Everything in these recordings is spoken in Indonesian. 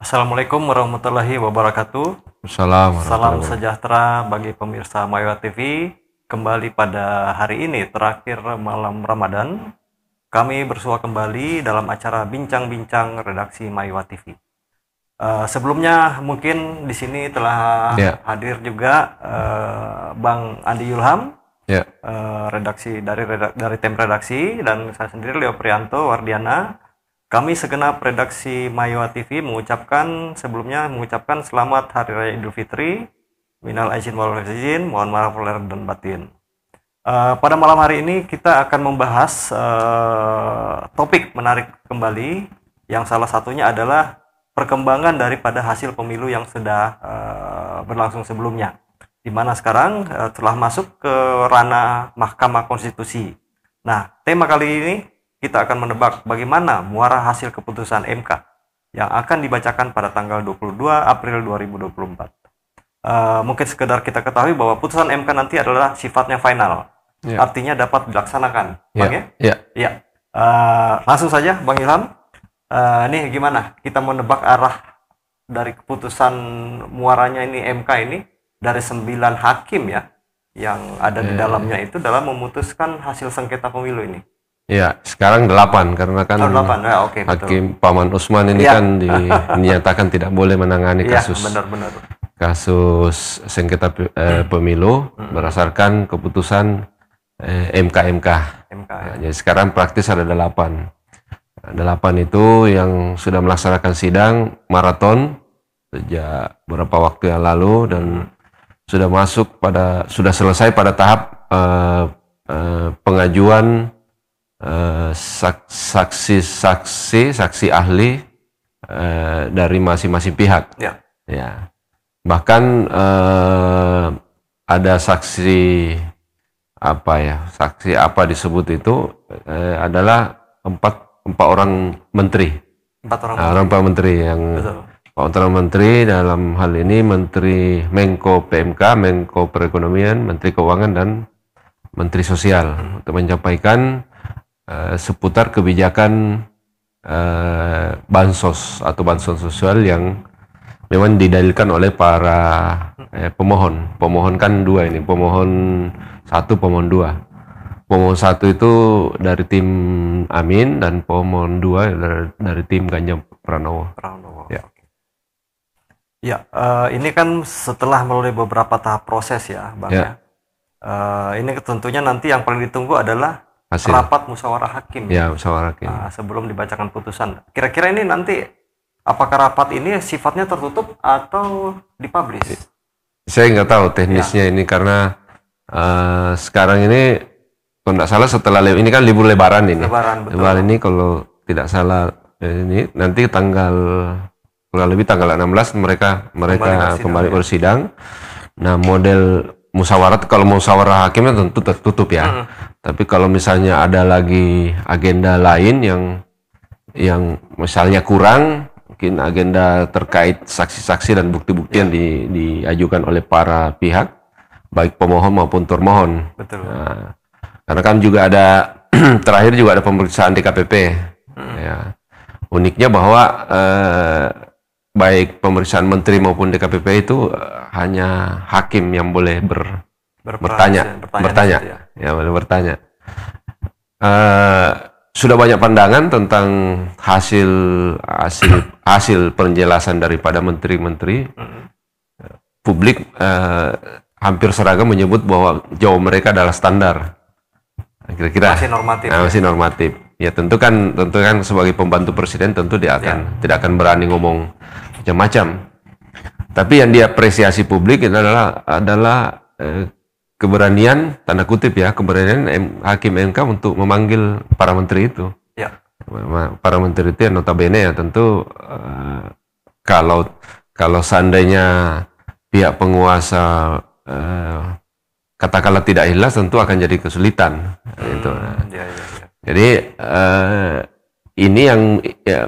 Assalamualaikum warahmatullahi wabarakatuh. Salam Salam warahmatullahi wabarakatuh. sejahtera bagi pemirsa Mayowa TV. Kembali pada hari ini, terakhir malam Ramadan, kami bersua kembali dalam acara Bincang-Bincang Redaksi Mayowa TV. Sebelumnya mungkin di sini telah hadir juga Bang Andi Yulham, redaksi dari tim redaksi, dan saya sendiri Leo Prianto Wardiana. Kami segenap redaksi Mayowa TV sebelumnya mengucapkan selamat Hari Raya Idul Fitri, minal aidin wal faizin, mohon maaf lahir dan batin. Pada malam hari ini kita akan membahas topik menarik kembali, yang salah satunya adalah perkembangan daripada hasil pemilu yang sudah berlangsung sebelumnya, di mana sekarang telah masuk ke ranah Mahkamah Konstitusi. Nah, tema kali ini kita akan menebak bagaimana muara hasil keputusan MK yang akan dibacakan pada tanggal 22 April 2024. Mungkin sekedar kita ketahui bahwa putusan MK nanti adalah sifatnya final, artinya dapat dilaksanakan. Bang, ya? Langsung saja Bang Ilham, nih gimana kita menebak arah dari keputusan muaranya ini MK ini dari 9 hakim ya yang ada di dalamnya itu dalam memutuskan hasil sengketa pemilu ini. Ya, sekarang 8 karena kan 8. Ya, okay, Hakim Paman Usman ini kan dinyatakan tidak boleh menangani kasus sengketa pemilu berdasarkan keputusan MK. Jadi sekarang praktis ada 8. 8 itu yang sudah melaksanakan sidang maraton sejak beberapa waktu yang lalu dan sudah selesai pada tahap pengajuan saksi ahli dari masing-masing pihak. Ya. Bahkan ada saksi disebut itu adalah empat orang menteri. Empat menteri yang Empat orang menteri dalam hal ini Menteri Menko PMK, Menko Perekonomian, Menteri Keuangan dan Menteri Sosial untuk menyampaikan seputar kebijakan bansos atau bansos sosial yang memang didalilkan oleh para pemohon. Pemohon kan 2 ini, pemohon 1, pemohon 2. Pemohon 1 itu dari tim Amin dan pemohon 2 dari tim Ganjar Pranowo. Ya, ini kan setelah melalui beberapa tahap proses ya, Bang. Ini tentunya nanti yang paling ditunggu adalah rapat musyawarah hakim. Ya, musyawarah hakim. Sebelum dibacakan putusan. Kira-kira ini nanti apakah rapat ini sifatnya tertutup atau dipublish? Saya nggak tahu teknisnya ini karena sekarang ini kalau tidak salah setelah ini kan libur Lebaran ini. Lebaran ini kalau tidak salah ini nanti kurang lebih tanggal 16 mereka kembali bersidang. Nah, model musyawarah, kalau musyawarah hakimnya tentu tertutup ya. Tapi kalau misalnya ada lagi agenda lain yang misalnya kurang, mungkin agenda terkait saksi-saksi dan bukti-bukti yang diajukan oleh para pihak, baik pemohon maupun termohon. Betul. Nah, karena kan juga ada terakhir juga ada pemeriksaan DKPP. Ya. Uniknya bahwa baik pemeriksaan menteri maupun DKPP itu hanya hakim yang boleh bertanya. Sudah banyak pandangan tentang hasil penjelasan daripada menteri-menteri. Publik hampir seragam menyebut bahwa jawaban mereka adalah standar. Kira-kira masih normatif. Ya tentu kan sebagai pembantu presiden tentu dia tidak akan berani ngomong macam-macam. Tapi yang diapresiasi publik itu adalah keberanian, tanda kutip ya, keberanian Hakim MK untuk memanggil para menteri itu. Para menteri itu yang notabene ya tentu kalau seandainya pihak penguasa katakanlah tidak ikhlas, tentu akan jadi kesulitan. Jadi ini yang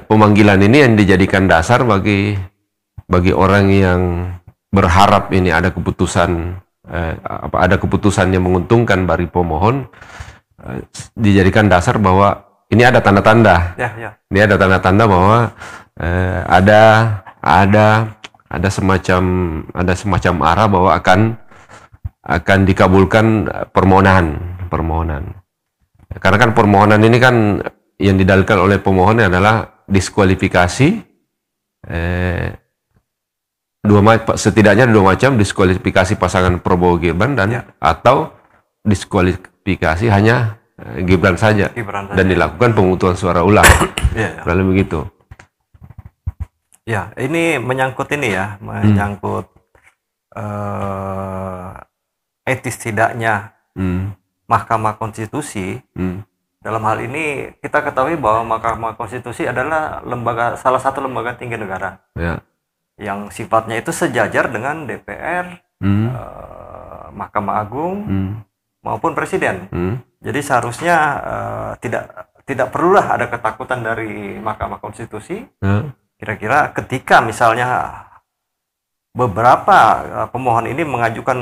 pemanggilan ini yang dijadikan dasar bagi orang yang berharap ini ada keputusan yang menguntungkan bagi pemohon, dijadikan dasar bahwa ini ada tanda-tanda. Ini ada tanda-tanda bahwa ada ada semacam arah bahwa akan dikabulkan permohonan. Karena kan permohonan ini kan yang didalilkan oleh pemohon adalah diskualifikasi setidaknya dua macam, diskualifikasi pasangan Prabowo Gibran dan atau diskualifikasi hanya Gibran saja dan dilakukan pemungutan suara ulang. Lalu begitu. Ya, ini menyangkut etis tidaknya Mahkamah Konstitusi. Dalam hal ini kita ketahui bahwa Mahkamah Konstitusi adalah salah satu lembaga tinggi negara yang sifatnya itu sejajar dengan DPR, Mahkamah Agung maupun Presiden. Jadi seharusnya tidak perlulah ada ketakutan dari Mahkamah Konstitusi. Kira-kira ketika misalnya beberapa pemohon ini mengajukan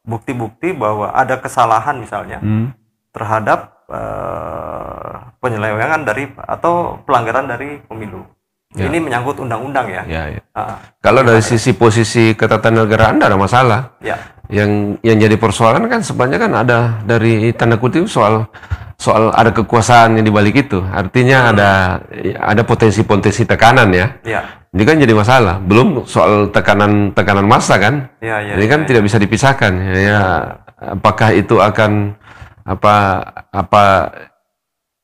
bukti-bukti bahwa ada kesalahan misalnya terhadap penyelewengan atau pelanggaran dari pemilu. Ini menyangkut undang-undang ya. Kalau dari sisi posisi ketatanegaraan tidak ada masalah. Yang jadi persoalan kan sebenarnya kan ada dari tanda kutip soal ada kekuasaan yang dibalik itu. Artinya ada potensi tekanan ya. Ini kan jadi masalah. Belum soal tekanan massa kan. Ini kan tidak bisa dipisahkan. Apakah itu akan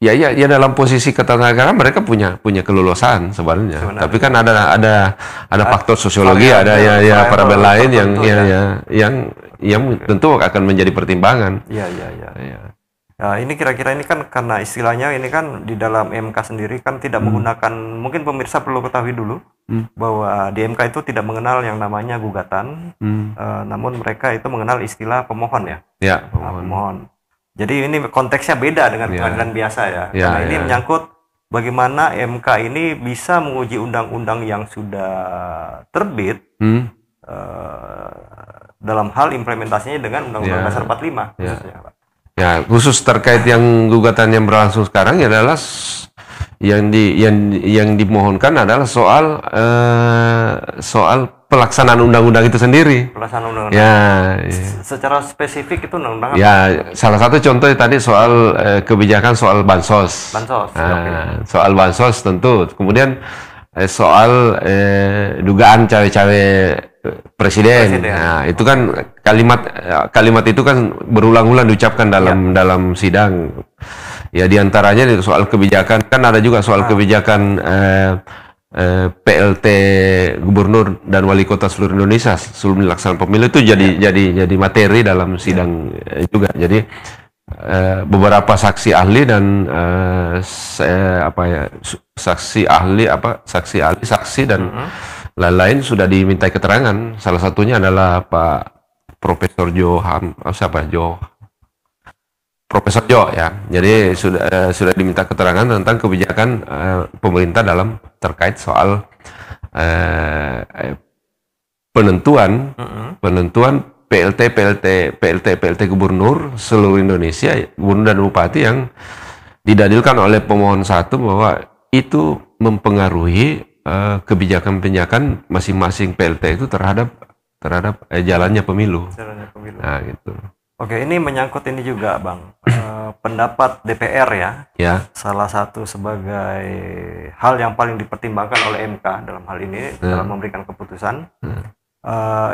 ya dalam posisi ketatanegaraan mereka punya kelolosan sebenarnya. Tapi kan ada faktor sosiologi, ada variabel lain yang tentu akan menjadi pertimbangan. Nah, ini kira-kira ini kan karena istilahnya ini kan di dalam MK sendiri kan tidak menggunakan, mungkin pemirsa perlu ketahui dulu bahwa di MK itu tidak mengenal yang namanya gugatan, namun mereka itu mengenal istilah pemohon pemohon. Jadi ini konteksnya beda dengan pengadilan biasa ya. Karena ini menyangkut bagaimana MK ini bisa menguji undang-undang yang sudah terbit dalam hal implementasinya dengan Undang-Undang Dasar 45 khususnya, Pak. Ya, khusus terkait yang gugatan yang berlangsung sekarang adalah yang dimohonkan adalah soal pelaksanaan undang-undang itu sendiri. Pelaksanaan undang-undang. Secara spesifik itu undang-undang. Salah satu contoh tadi soal kebijakan soal bansos. Soal bansos tentu. Kemudian soal dugaan cawe-cawe presiden. Nah, itu kan kalimat itu kan berulang-ulang diucapkan dalam sidang. Ya, diantaranya soal kebijakan kan ada juga soal kebijakan PLT gubernur dan wali kota seluruh Indonesia sebelum dilaksanakan pemilu itu jadi materi dalam sidang juga. Jadi beberapa saksi ahli dan saksi dan lain-lain sudah dimintai keterangan. Salah satunya adalah Pak Profesor Profesor Jo ya. Jadi sudah diminta keterangan tentang kebijakan pemerintah dalam terkait soal penentuan PLT gubernur seluruh Indonesia, gubernur dan bupati yang didalilkan oleh pemohon satu bahwa itu mempengaruhi kebijakan masing-masing PLT itu terhadap jalannya pemilu. Nah, gitu. Oke, ini menyangkut ini juga, Bang. Pendapat DPR ya. Salah satu sebagai hal yang paling dipertimbangkan oleh MK dalam hal ini dalam memberikan keputusan.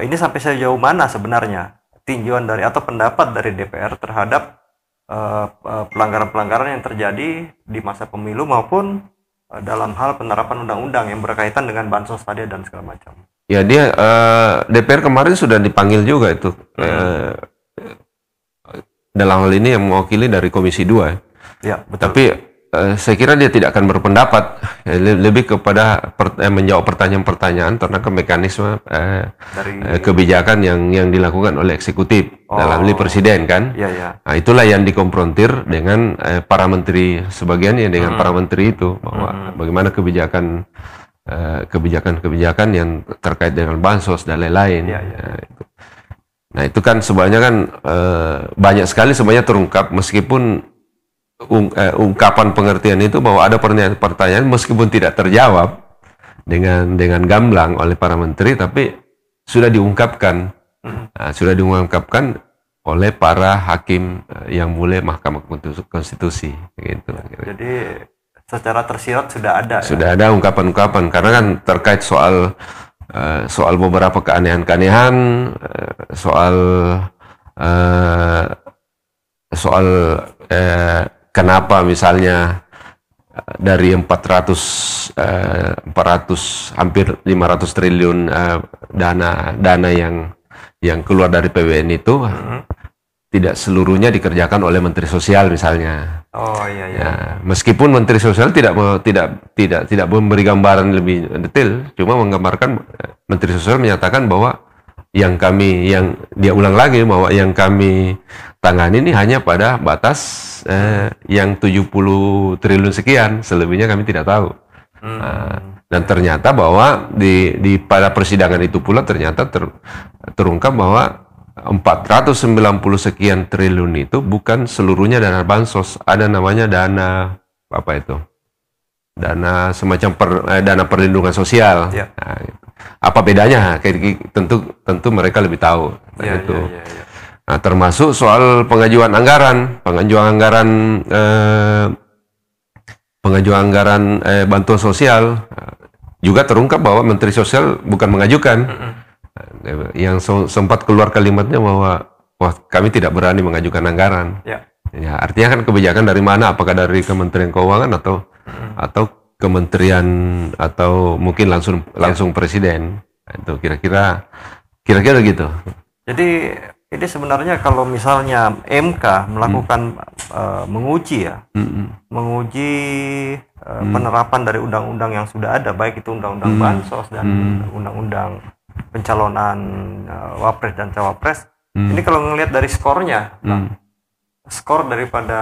Ini sampai sejauh mana sebenarnya tinjauan dari atau pendapat dari DPR terhadap pelanggaran-pelanggaran yang terjadi di masa pemilu maupun dalam hal penerapan undang-undang yang berkaitan dengan bansos tadi dan segala macam. Ya, DPR kemarin sudah dipanggil juga itu. Dalam hal ini yang mewakili dari Komisi 2. Ya, betul. Tapi saya kira dia tidak akan berpendapat, lebih kepada menjawab pertanyaan-pertanyaan tentang mekanisme kebijakan yang dilakukan oleh eksekutif dalam hal presiden kan. Nah, itulah yang dikonfrontir dengan para menteri sebagiannya dengan para menteri itu bahwa bagaimana kebijakan yang terkait dengan bansos dan lain-lain. Nah, itu kan sebenarnya kan banyak sekali sebenarnya terungkap meskipun ungkapan pengertian itu bahwa ada pertanyaan meskipun tidak terjawab dengan gamblang oleh para menteri, tapi sudah diungkapkan, oleh para hakim yang mulia Mahkamah Konstitusi, gitu. Jadi secara tersirat sudah ada. Sudah ada ungkapan-ungkapan, karena kan terkait soal beberapa keanehan-keanehan, soal kenapa misalnya dari 400 hampir 500 triliun dana yang keluar dari PBN itu tidak seluruhnya dikerjakan oleh Menteri Sosial misalnya. Oh iya. Ya, meskipun Menteri Sosial tidak memberi gambaran lebih detail, cuma menggambarkan, Menteri Sosial menyatakan bahwa yang dia ulang lagi bahwa yang kami tangani ini hanya pada batas yang 70 triliun sekian, selebihnya kami tidak tahu. Dan ternyata bahwa pada persidangan itu pula ternyata terungkap bahwa 490 sekian triliun itu bukan seluruhnya dana bansos, ada namanya dana apa itu? Dana semacam dana perlindungan sosial. Ya. Nah, gitu. Apa bedanya? Tentu mereka lebih tahu. Ya. Nah, termasuk soal pengajuan anggaran bantuan sosial, juga terungkap bahwa Menteri Sosial bukan mengajukan. Yang sempat keluar kalimatnya bahwa kami tidak berani mengajukan anggaran. Ya, artinya kan kebijakan dari mana? Apakah dari Kementerian Keuangan atau kementerian atau mungkin langsung presiden? Itu kira-kira gitu. Jadi ini sebenarnya kalau misalnya MK melakukan menguji penerapan dari undang-undang yang sudah ada, baik itu undang-undang bansos dan undang-undang pencalonan wapres dan cawapres, ini kalau ngelihat dari skornya, skor daripada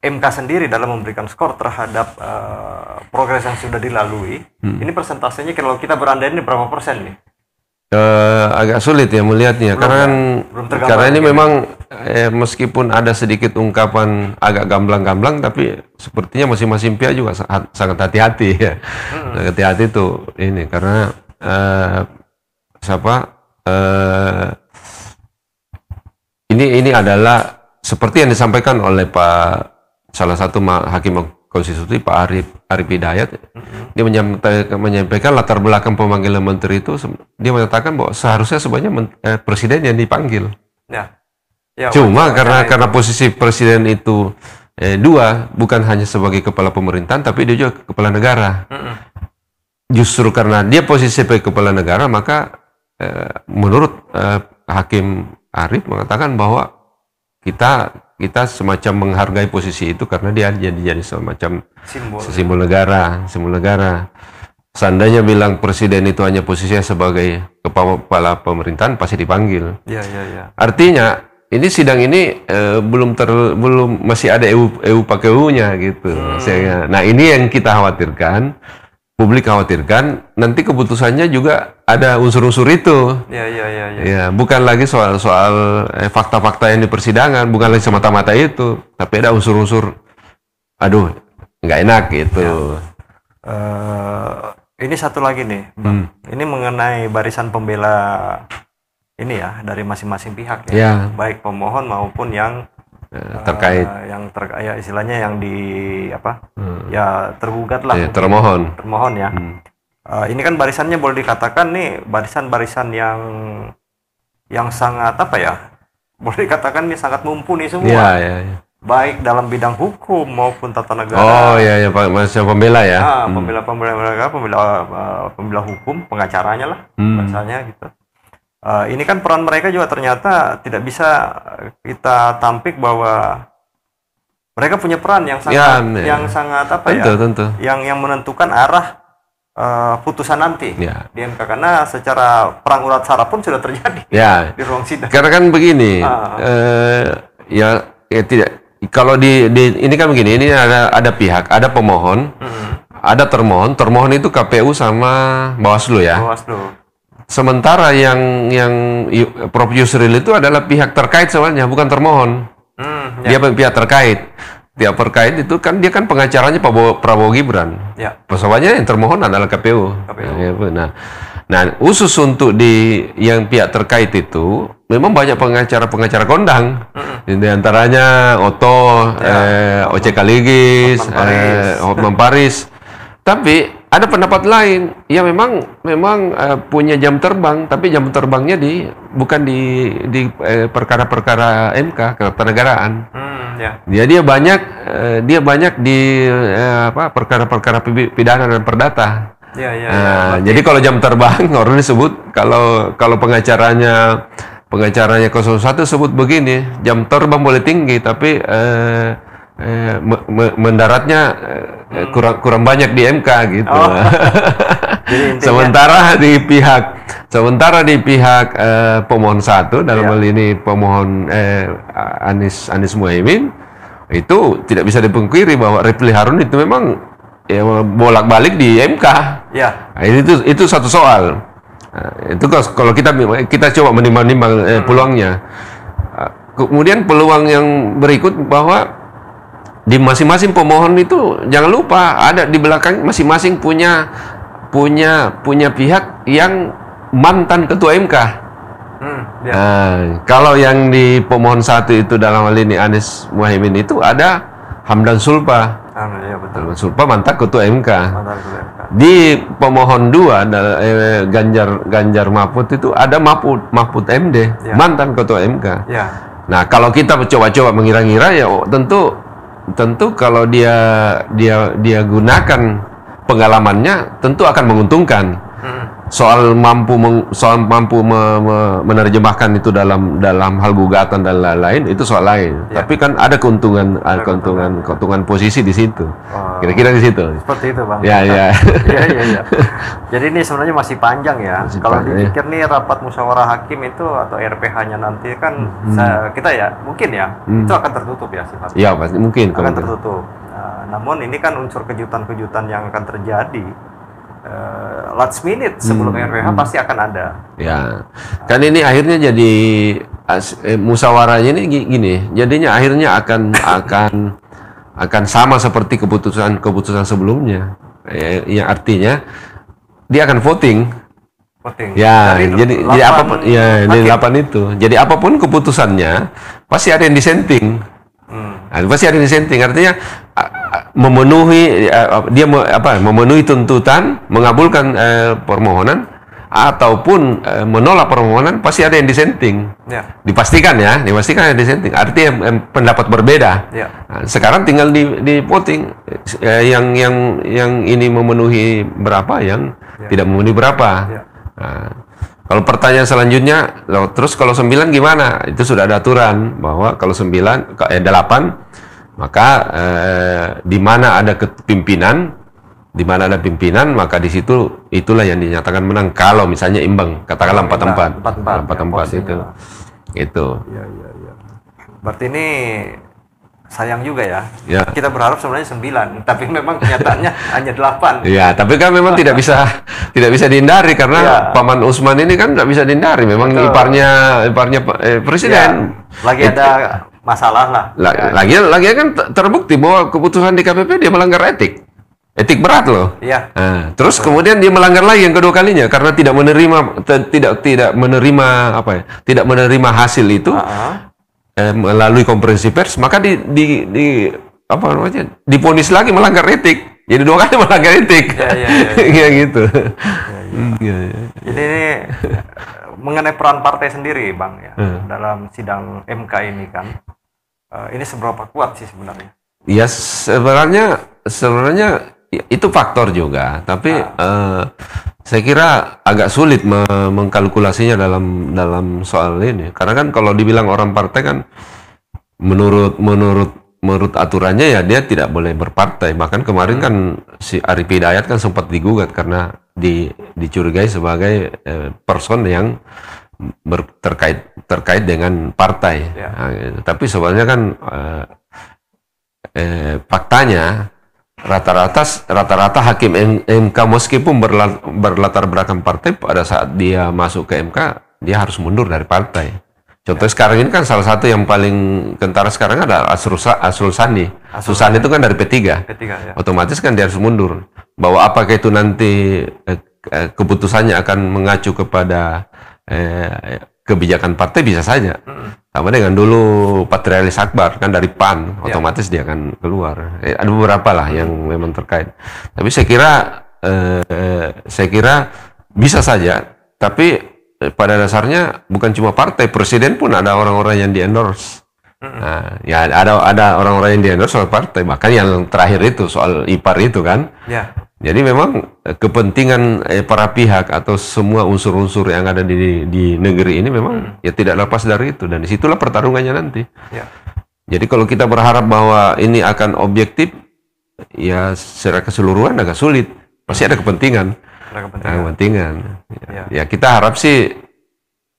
MK sendiri dalam memberikan skor terhadap progres yang sudah dilalui, ini persentasenya kalau kita berandai ini berapa persen nih? Agak sulit ya melihatnya, karena ini memang meskipun ada sedikit ungkapan agak gamblang-gamblang, tapi sepertinya masing-masing pihak juga sangat hati-hati ya. Hati-hati tuh ini karena ini adalah seperti yang disampaikan oleh salah satu hakim konstitusi Pak Arif Hidayat. Dia menyampaikan latar belakang pemanggilan menteri itu, dia menyatakan bahwa seharusnya sebenarnya presiden yang dipanggil. Cuma karena posisi presiden itu dua, bukan hanya sebagai kepala pemerintahan, tapi dia juga kepala negara. Justru karena dia posisi sebagai kepala negara, maka menurut Hakim Arif mengatakan bahwa kita semacam menghargai posisi itu karena dia jadi semacam simbol negara. Seandainya bilang presiden itu hanya posisinya sebagai kepala pemerintahan, pasti dipanggil. Artinya ini sidang ini belum masih ada EU pakai EU-nya gitu. Nah, ini yang kita khawatirkan. Publik khawatirkan nanti keputusannya juga ada unsur-unsur itu. Ya, bukan lagi soal fakta-fakta yang di persidangan, bukan lagi semata-mata itu, tapi ada unsur-unsur, aduh, nggak enak gitu. Ini satu lagi nih, Bang. Ini mengenai barisan pembela ini ya dari masing-masing pihak ya, baik pemohon maupun yang terkait ya istilahnya yang ya tergugat lah, termohon ya. Ini kan barisannya boleh dikatakan nih barisan-barisan yang sangat boleh dikatakan ini sangat mumpuni semua, baik dalam bidang hukum maupun tata negara. Pak, macam pembela ya. Pembela hukum, pengacaranya lah bahasanya gitu. Ini kan peran mereka juga ternyata tidak bisa kita tampik bahwa mereka punya peran yang sangat tentu. yang menentukan arah putusan nanti di MK, karena secara perang urat sara pun sudah terjadi di ruang sidang. Karena kan begini, tidak. Kalau ini kan begini, ini ada pihak, ada pemohon, ada termohon itu KPU sama Bawaslu ya. Sementara yang Prof Yusril itu adalah pihak terkait soalnya, bukan termohon. Dia pihak terkait. tiap perkait itu kan dia kan pengacaranya Prabowo Gibran. Ya. Persoalannya yang termohon adalah KPU. Nah, khusus untuk yang pihak terkait itu memang banyak pengacara kondang. Di antaranya Oto, Oce Kaligis, Hotman Paris. Tapi ada pendapat lain, ya memang punya jam terbang, tapi jam terbangnya bukan di perkara-perkara MK kewarganegaraan. Dia banyak di perkara-perkara pidana dan perdata. Jadi kalau jam terbang orang disebut kalau pengacaranya 01 sebut begini, jam terbang boleh tinggi tapi mendaratnya kurang banyak di MK gitu. Sementara di pihak pemohon 1 dalam hal ini pemohon Anies Muhaimin itu tidak bisa dipungkiri bahwa Refli Harun itu memang bolak-balik di MK. Nah, itu satu soal. Itu kalau kita coba menimbang peluangnya. Kemudian peluang yang berikut bahwa di masing-masing pemohon itu jangan lupa ada di belakang masing-masing punya pihak yang mantan ketua MK. Kalau yang di pemohon 1 itu dalam hal ini Anies Muhaimin itu ada Hamdan Sulpa. Hamdan Sulpa mantan ketua MK. Di pemohon 2 Ganjar Mahfud itu ada Mahfud MD, mantan ketua MK. Nah, kalau kita coba-coba mengira-ngira ya tentu kalau dia gunakan pengalamannya tentu akan menguntungkan. Soal mampu menerjemahkan itu dalam hal gugatan dan lain-lain itu soal lain. Tapi kan ada keuntungan posisi di situ. Kira-kira di situ. Seperti itu, Bang. Ya. Jadi ini sebenarnya masih panjang ya. Kalau dipikir nih rapat musyawarah hakim itu atau RPH-nya nanti kan kita mungkin itu akan tertutup ya sifatnya. Iya, pasti mungkin akan tertutup. Namun ini kan unsur kejutan-kejutan yang akan terjadi. Last minute sebelum RPH pasti akan ada. Ya, kan ini akhirnya jadi musyawarahnya ini gini. Jadinya akhirnya akan sama seperti keputusan sebelumnya. Yang artinya dia akan voting. Ya, jadi apapun dari 8 itu. Jadi apapun keputusannya pasti ada yang dissenting. Pasti ada yang dissenting. Artinya memenuhi tuntutan, mengabulkan permohonan ataupun menolak permohonan pasti ada yang dissenting. Dipastikan ada dissenting. Artinya pendapat berbeda. Nah, sekarang tinggal di voting yang ini memenuhi berapa, yang tidak memenuhi berapa. Nah, kalau pertanyaan selanjutnya, terus kalau 9 gimana? Itu sudah ada aturan bahwa kalau 8 maka di mana ada pimpinan, maka di situ itulah yang dinyatakan menang. Kalau misalnya imbang, katakanlah 4-4 itu. Itu. Iya. Berarti ini sayang juga ya. Kita berharap sebenarnya 9, tapi memang kenyataannya hanya 8. Iya, tapi kan memang tidak bisa dihindari karena Paman Usman ini kan tidak bisa dihindari. Memang iparnya presiden. Lagi ada masalah lah. Lagi kan terbukti bahwa keputusan di KPP dia melanggar etik berat loh. Nah, terus kemudian dia melanggar lagi yang kedua kalinya karena tidak menerima hasil itu melalui konferensi pers, maka diponis lagi melanggar etik. Jadi 2 kali melanggar etik. Iya gitu. Jadi ini mengenai peran partai sendiri, Bang dalam sidang MK ini kan. Ini seberapa kuat sih sebenarnya? Ya sebenarnya itu faktor juga, tapi saya kira agak sulit mengkalkulasinya dalam soal ini. Karena kan kalau dibilang orang partai kan menurut aturannya ya dia tidak boleh berpartai. Bahkan kemarin kan si Arif Hidayat kan sempat digugat karena dicurigai sebagai person yang terkait dengan partai. Nah, tapi sebenarnya kan faktanya rata-rata hakim MK meskipun berlatar belakang partai, pada saat dia masuk ke MK dia harus mundur dari partai. Contoh sekarang ini kan salah satu yang paling kentara sekarang ada Asrul Sani. Asrul Sani itu kan dari P3. Ya. Otomatis kan dia harus mundur. Bahwa apakah itu nanti keputusannya akan mengacu kepada kebijakan partai bisa saja. Sama dengan dulu Patrialis Akbar kan dari PAN, otomatis dia akan keluar. Ada beberapa lah yang memang terkait. Tapi saya kira bisa saja. Tapi pada dasarnya bukan cuma partai, presiden pun ada orang-orang yang di-endorse. Nah, ya ada orang-orang yang di-endorse oleh partai. Bahkan yang terakhir itu soal IPAR itu kan. Ya. Jadi memang kepentingan para pihak atau semua unsur-unsur yang ada di negeri ini memang ya tidak lepas dari itu. Dan disitulah pertarungannya nanti. Ya. Jadi kalau kita berharap bahwa ini akan objektif, ya secara keseluruhan agak sulit. Pasti ada kepentingan. Ya, kita harap sih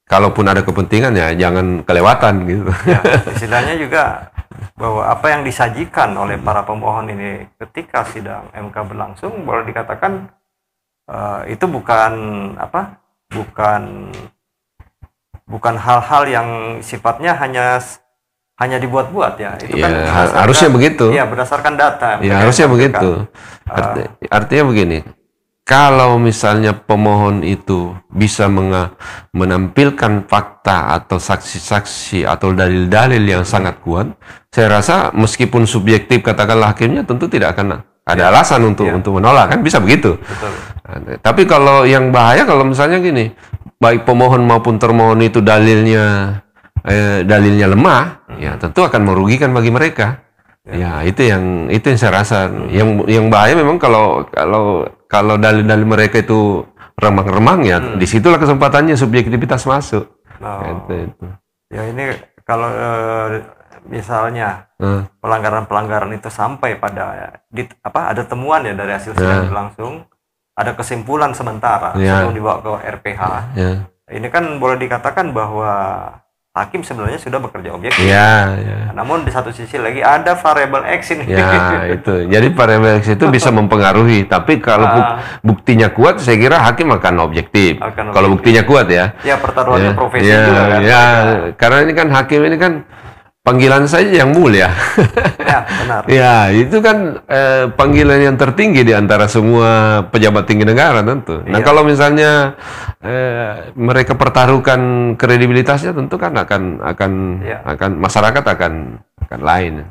kalaupun ada kepentingan ya jangan kelewatan gitu. Ya, istilahnya juga bahwa apa yang disajikan oleh para pemohon ini ketika sidang MK berlangsung boleh dikatakan itu bukan hal-hal yang sifatnya hanya dibuat-buat ya. Itu ya, kan harusnya begitu. Ya, berdasarkan data. Ya, harusnya begitu. Artinya begini. Kalau misalnya pemohon itu bisa menampilkan fakta atau saksi-saksi atau dalil-dalil yang sangat kuat, saya rasa meskipun subjektif katakanlah hakimnya tentu tidak akan ada alasan untuk menolak, kan bisa begitu. Betul. Tapi kalau yang bahaya kalau misalnya gini, baik pemohon maupun termohon itu dalilnya lemah, ya tentu akan merugikan bagi mereka. Ya, itu yang saya rasa. Yang bahaya memang kalau dalil-dalil mereka itu remang-remang ya, disitulah kesempatannya subjektivitas masuk. Itu. Ya ini kalau misalnya pelanggaran-pelanggaran itu sampai pada ada temuan ya dari hasil sidang berlangsung, ada kesimpulan sementara sebelum dibawa ke RPH. Ini kan boleh dikatakan bahwa hakim sebenarnya sudah bekerja objektif. Namun di satu sisi lagi ada variabel X ini. Ya, itu. Jadi variabel X itu bisa mempengaruhi. Tapi kalau buktinya kuat, saya kira hakim akan objektif. Kalau buktinya kuat ya. Ya, pertaruhannya profesi juga kan. Ya, karena ini kan hakim ini kan panggilan saja yang mulia. Ya, benar. Ya, itu kan panggilan yang tertinggi di antara semua pejabat tinggi negara tentu. Nah, kalau misalnya mereka pertaruhkan kredibilitasnya, tentu kan akan masyarakat akan lain.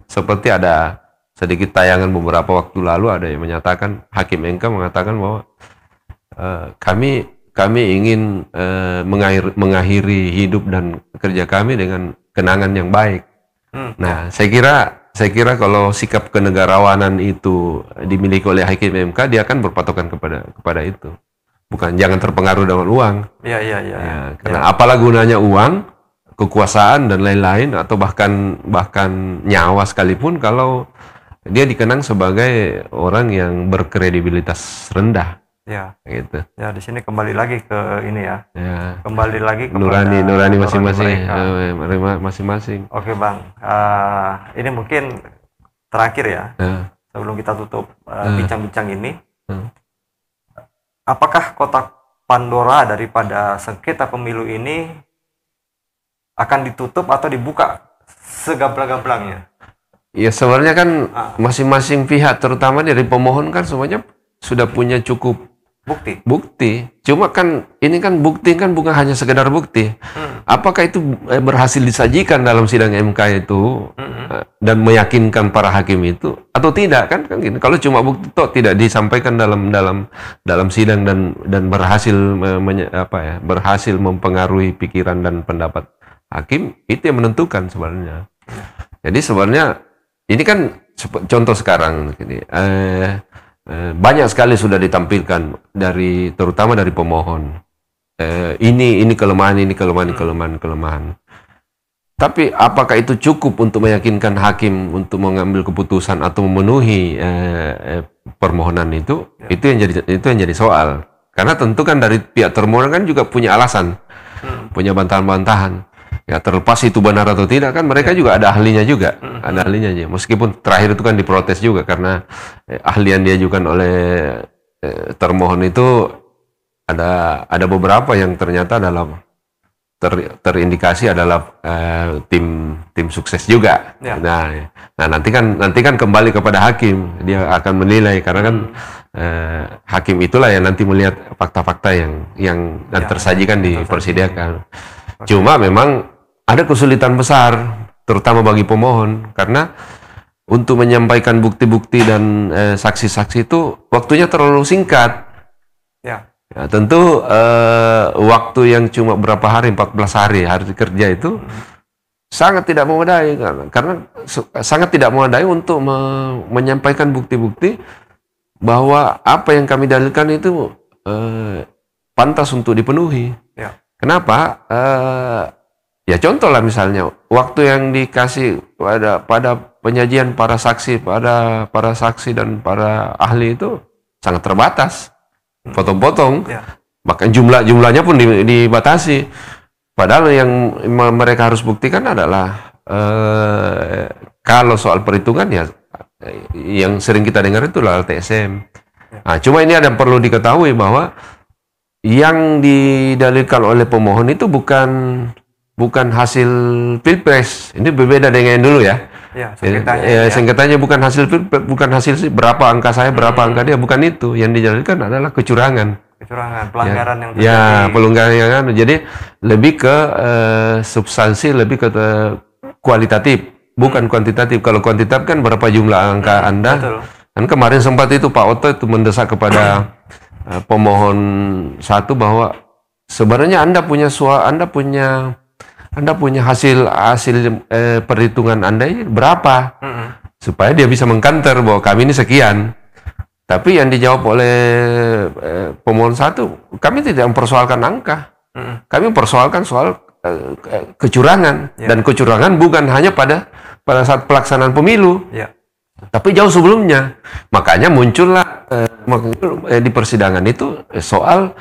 Seperti ada sedikit tayangan beberapa waktu lalu ada yang menyatakan, Hakim MK mengatakan bahwa kami ingin mengakhiri hidup dan kerja kami dengan kenangan yang baik. Nah, saya kira kalau sikap kenegarawanan itu dimiliki oleh Hakim MK, dia akan berpatokan kepada itu. Bukan jangan terpengaruh dengan uang. Ya, karena apalah gunanya uang, kekuasaan dan lain-lain atau bahkan nyawa sekalipun kalau dia dikenang sebagai orang yang berkredibilitas rendah. Ya, gitu. Ya, di sini kembali lagi ke ini ya. Kembali lagi ke nurani masing-masing. Oke, Bang. Ini mungkin terakhir ya. Sebelum kita tutup bincang-bincang ini. Apakah kotak Pandora daripada sengketa pemilu ini akan ditutup atau dibuka segamblang-gamblangnya? Ya, sebenarnya kan masing-masing pihak terutama dari pemohon kan semuanya sudah punya cukup bukti. Cuma kan ini kan bukti kan bukan hanya sekedar bukti. Apakah itu berhasil disajikan dalam sidang MK itu dan meyakinkan para hakim itu atau tidak kan gini. Kalau cuma bukti toh tidak disampaikan dalam sidang dan berhasil berhasil mempengaruhi pikiran dan pendapat hakim, itu yang menentukan sebenarnya. Jadi sebenarnya ini kan contoh sekarang gini. Banyak sekali sudah ditampilkan terutama dari pemohon. Ini kelemahan. Tapi apakah itu cukup untuk meyakinkan hakim untuk mengambil keputusan atau memenuhi permohonan itu? Itu yang jadi soal. Karena tentu kan dari pihak termohon kan juga punya alasan, punya bantahan-bantahan. Ya, terlepas itu benar atau tidak kan mereka juga ada ahlinya juga. Ada ahlinya aja. Meskipun terakhir itu kan diprotes juga karena ahli yang diajukan oleh termohon itu ada beberapa yang ternyata terindikasi adalah tim sukses juga. Ya. Nah nanti kan kembali kepada hakim, dia akan menilai karena kan hakim itulah yang nanti melihat fakta-fakta yang tersajikan di persidangan. Cuma memang ada kesulitan besar, terutama bagi pemohon, karena untuk menyampaikan bukti-bukti dan saksi-saksi itu waktunya terlalu singkat. Ya. Ya, tentu waktu yang cuma berapa hari, 14 hari kerja itu sangat tidak memadai, karena sangat tidak memadai untuk menyampaikan bukti-bukti bahwa apa yang kami dalilkan itu pantas untuk dipenuhi. Ya. Kenapa? Ya contoh lah misalnya waktu yang dikasih pada penyajian para saksi, para saksi dan para ahli itu sangat terbatas. Potong-potong, bahkan jumlahnya pun dibatasi. Padahal yang mereka harus buktikan adalah kalau soal perhitungan ya yang sering kita dengar itu adalah TSM. Nah, cuma ini ada yang perlu diketahui bahwa yang didalilkan oleh pemohon itu bukan hasil pilpres. Ini berbeda dengan yang dulu ya. Ya, sengketanya, sengketanya bukan hasil berapa angka saya, berapa angka dia, bukan itu. Yang dijalankan adalah kecurangan, pelanggaran yang terjadi. Ya, pelanggaran. Jadi lebih ke substansi, lebih ke kualitatif, bukan kuantitatif. Kalau kuantitatif kan berapa jumlah angka Anda. Betul. Kan kemarin sempat itu Pak Otto itu mendesak kepada pemohon satu bahwa sebenarnya Anda punya hasil perhitungan Anda ini berapa, supaya dia bisa mengkanter bahwa kami ini sekian. Tapi yang dijawab oleh pemohon satu, kami tidak mempersoalkan angka, kami mempersoalkan soal kecurangan. Dan kecurangan bukan hanya pada saat pelaksanaan pemilu, tapi jauh sebelumnya. Makanya muncullah di persidangan itu soal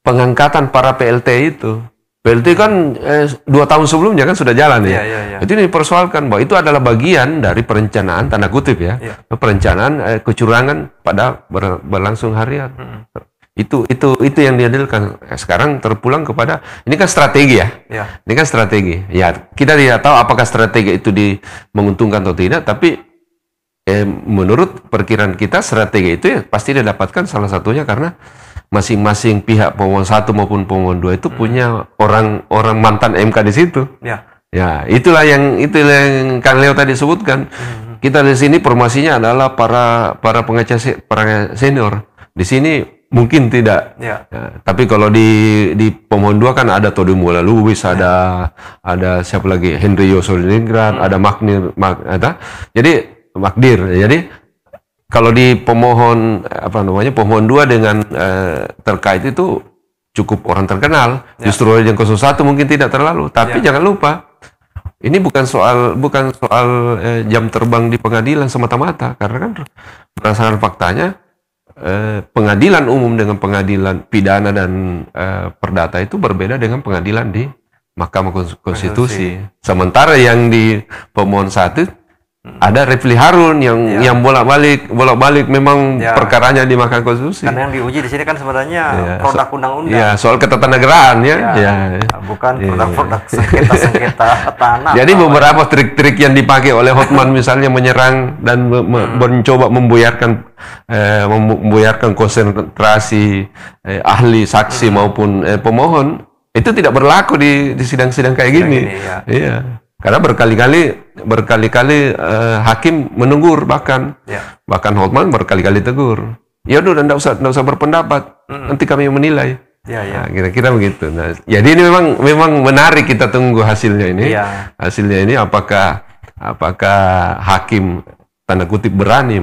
pengangkatan para PLT itu. PLT kan 2 tahun sebelumnya kan sudah jalan ya. Itu dipersoalkan bahwa itu adalah bagian dari perencanaan, tanda kutip ya, perencanaan kecurangan pada berlangsung harian. Itu yang diadilkan. Sekarang terpulang kepada ini kan strategi ya. Ini kan strategi. Ya, kita tidak tahu apakah strategi itu menguntungkan atau tidak, tapi menurut perkiraan kita strategi itu ya pasti didapatkan salah satunya karena masing-masing pihak pemohon 1 maupun pemohon 2 itu punya orang mantan MK di situ. Ya, itulah yang Kang Leo tadi sebutkan. Kita di sini formasinya adalah para pengacara senior. Di sini mungkin tidak. Ya, tapi kalau di pemohon 2 kan ada Todung Mulya Lubis, ada siapa lagi, Henry Yosodiningrat, ada Magdir. Jadi kalau di pemohon pemohon 2 dengan terkait itu cukup orang terkenal. Justru yang 01 mungkin tidak terlalu. Tapi jangan lupa, ini bukan soal jam terbang di pengadilan semata-mata, karena kan berdasarkan faktanya pengadilan umum dengan pengadilan pidana dan perdata itu berbeda dengan pengadilan di Mahkamah Konstitusi. Sementara yang di pemohon 1 ada Refli Harun yang bolak-balik memang perkaranya di Mahkamah Konstitusi. Karena yang diuji di sini kan sebenarnya produk undang-undang. Ya, soal ketatanegaraan bukan produk-produk sengketa tanah. Jadi beberapa trik-trik yang dipakai oleh Hotman misalnya menyerang dan mencoba membuyarkan konsentrasi ahli, saksi maupun pemohon itu tidak berlaku di sidang-sidang kayak gini. Iya. Karena berkali-kali hakim menegur, bahkan Hotman berkali-kali tegur. Ya udah, enggak usah berpendapat. Nanti kami menilai. Nah, kira-kira begitu. Nah, jadi ini memang menarik, kita tunggu hasilnya ini. Hasilnya ini apakah hakim tanda kutip berani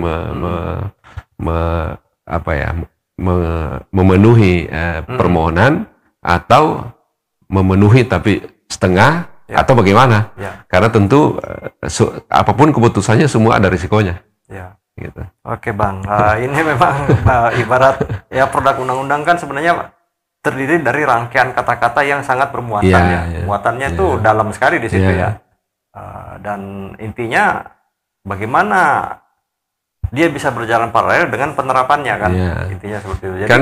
memenuhi permohonan atau memenuhi tapi setengah. Atau bagaimana? Karena tentu apapun keputusannya semua ada risikonya. Gitu. Oke Bang, ini memang ibarat produk undang-undang kan sebenarnya terdiri dari rangkaian kata-kata yang sangat bermuatan. Muatannya itu dalam sekali di situ dan intinya bagaimana dia bisa berjalan paralel dengan penerapannya kan. Intinya seperti itu. Jadi,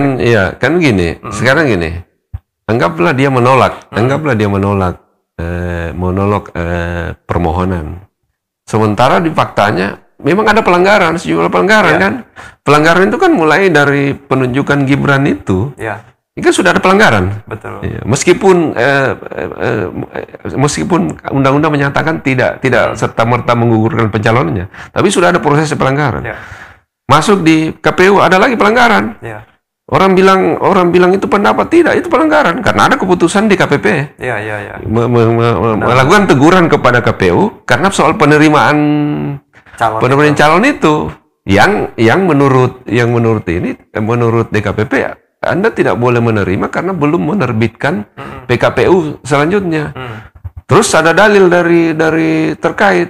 kan gini. Sekarang gini. anggaplah dia menolak, permohonan. Sementara di faktanya memang ada pelanggaran, sejumlah pelanggaran kan. Pelanggaran itu kan mulai dari penunjukan Gibran itu. Ini kan sudah ada pelanggaran. Betul. Ya, meskipun undang-undang menyatakan tidak serta-merta menggugurkan pencalonannya, tapi sudah ada proses pelanggaran. Masuk di KPU ada lagi pelanggaran. Orang bilang itu pendapat, tidak, itu pelanggaran karena ada keputusan di KPP. Melakukan teguran kepada KPU karena soal penerimaan calon itu yang menurut DKPP Anda tidak boleh menerima karena belum menerbitkan PKPU selanjutnya. Terus ada dalil dari terkait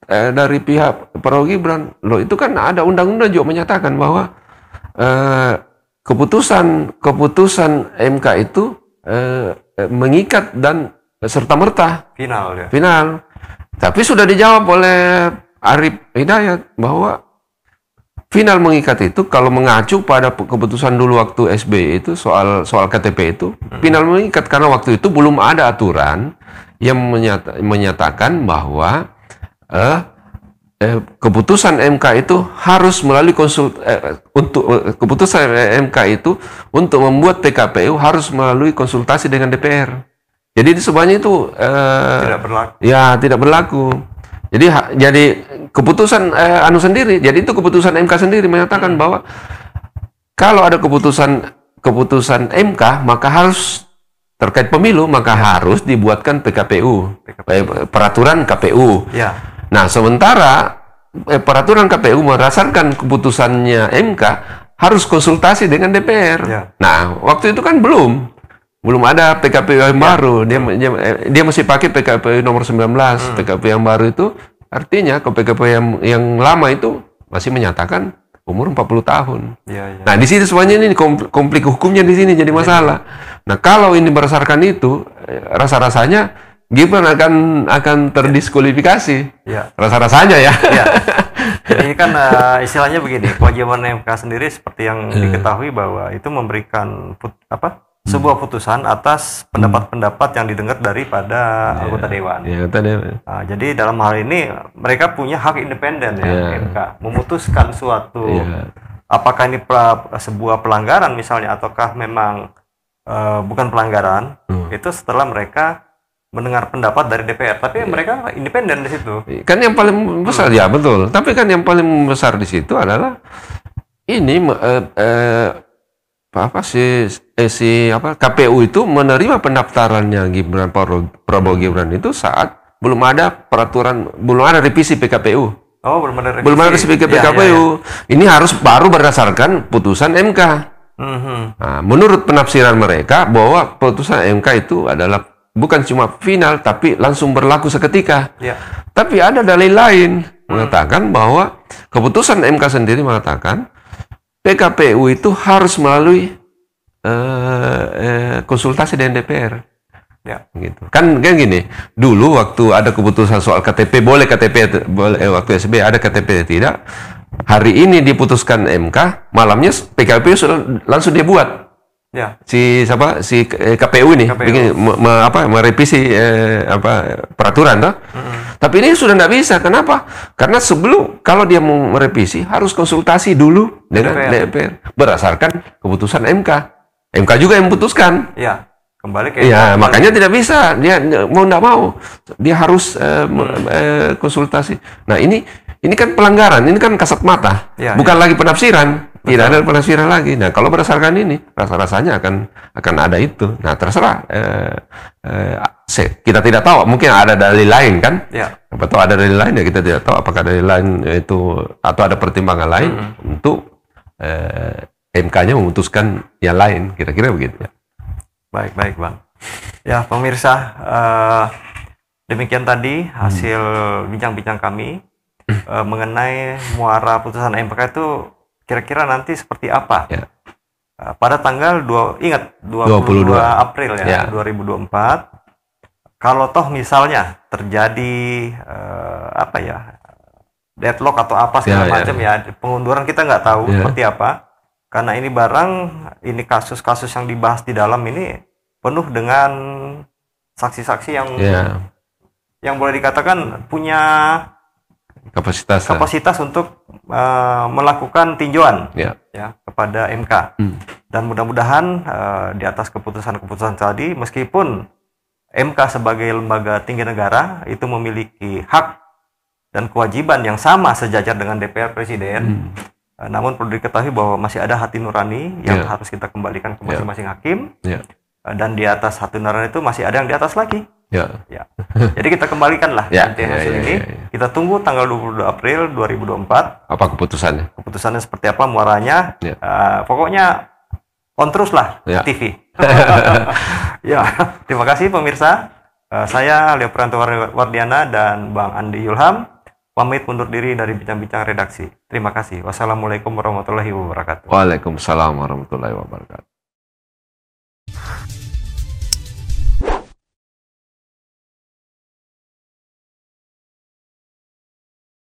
dari pihak Prabowo Gibran. Loh, itu kan ada undang-undang juga menyatakan bahwa keputusan MK itu mengikat dan serta-merta final. Tapi sudah dijawab oleh Arif Hidayat bahwa final mengikat itu kalau mengacu pada keputusan dulu waktu SBY itu soal KTP itu final mengikat karena waktu itu belum ada aturan yang menyatakan bahwa keputusan MK itu harus melalui keputusan MK itu untuk membuat PKPU harus melalui konsultasi dengan DPR. Jadi semuanya itu tidak berlaku. Tidak berlaku. Jadi keputusan sendiri. Jadi itu keputusan MK sendiri menyatakan bahwa kalau ada keputusan MK maka harus terkait pemilu maka harus dibuatkan PKPU. Peraturan KPU. Nah, sementara peraturan KPU berdasarkan keputusannya MK harus konsultasi dengan DPR. Nah, waktu itu kan belum ada PKPU yang baru. Dia masih pakai PKPU nomor 19. PKPU yang baru itu artinya ke PKPU yang lama itu masih menyatakan umur 40 tahun. Nah, di sini semuanya ini konflik hukumnya di sini jadi masalah. Nah, kalau ini berdasarkan itu rasa-rasanya Gibran akan terdiskualifikasi. Rasa-rasanya ya. Jadi kan istilahnya begini, kewajiban MK sendiri seperti yang diketahui bahwa itu memberikan sebuah putusan atas pendapat-pendapat yang didengar daripada anggota dewan. Jadi dalam hal ini mereka punya hak independen MK memutuskan suatu apakah ini sebuah pelanggaran misalnya ataukah memang bukan pelanggaran itu setelah mereka mendengar pendapat dari DPR, tapi mereka independen di situ. Kan yang paling besar betul. Tapi kan yang paling besar di situ adalah ini KPU itu menerima pendaftarannya Prabowo Gibran itu saat belum ada peraturan, belum ada revisi PKPU. Belum ada revisi PKPU. Ini harus baru berdasarkan putusan MK. Nah, menurut penafsiran mereka bahwa putusan MK itu adalah bukan cuma final, tapi langsung berlaku seketika. Tapi ada dalil lain mengatakan bahwa keputusan MK sendiri mengatakan PKPU itu harus melalui konsultasi dengan DPR. Gitu. Kan gini, dulu waktu ada keputusan soal KTP, boleh KTP, waktu SBY ada KTP tidak. Hari ini diputuskan MK, malamnya PKPU sudah langsung dia buat. Si KPU ini bikin merevisi peraturan toh. Tapi ini sudah tidak bisa. Kenapa? Karena kalau dia mau merevisi harus konsultasi dulu dengan DPR berdasarkan keputusan MK. MK juga yang memutuskan. Kembali ke makanya tidak bisa. Dia mau tidak mau dia harus konsultasi. Nah, ini kan pelanggaran, ini kan kasat mata. Bukan lagi penafsiran. Tidak ada penafsiran lagi. Nah, kalau berdasarkan ini, rasa-rasanya akan ada itu. Nah, terserah. Kita tidak tahu. Mungkin ada dalil lain kan? Atau ada dalil lain ya kita tidak tahu. Apakah dalil lain itu atau ada pertimbangan lain untuk MK-nya memutuskan yang lain. Kira-kira begitu ya. Baik, Bang. Ya, pemirsa, demikian tadi hasil bincang-bincang kami mengenai muara putusan MK itu kira-kira nanti seperti apa? Pada tanggal 22 April 2024, kalau toh misalnya terjadi deadlock atau apa segala macam pengunduran kita nggak tahu seperti apa, karena ini kasus-kasus yang dibahas di dalam ini penuh dengan saksi-saksi yang boleh dikatakan punya kapasitas untuk melakukan tinjauan ya kepada MK. Dan mudah-mudahan di atas keputusan-keputusan tadi, meskipun MK sebagai lembaga tinggi negara itu memiliki hak dan kewajiban yang sama sejajar dengan DPR Presiden, namun perlu diketahui bahwa masih ada hati nurani yang harus kita kembalikan ke masing-masing hakim, dan di atas hati nurani itu masih ada yang di atas lagi. Jadi kita kembalikanlah hasil ini. Kita tunggu tanggal 22 April 2024. Apa keputusannya? Keputusannya seperti apa, muaranya. Pokoknya on terus lah TV. Terima kasih pemirsa. Saya Leo Pranto Wardiana dan Bang Andi Yulham pamit undur diri dari bincang-bincang redaksi. Terima kasih. Wassalamualaikum warahmatullahi wabarakatuh. Waalaikumsalam warahmatullahi wabarakatuh.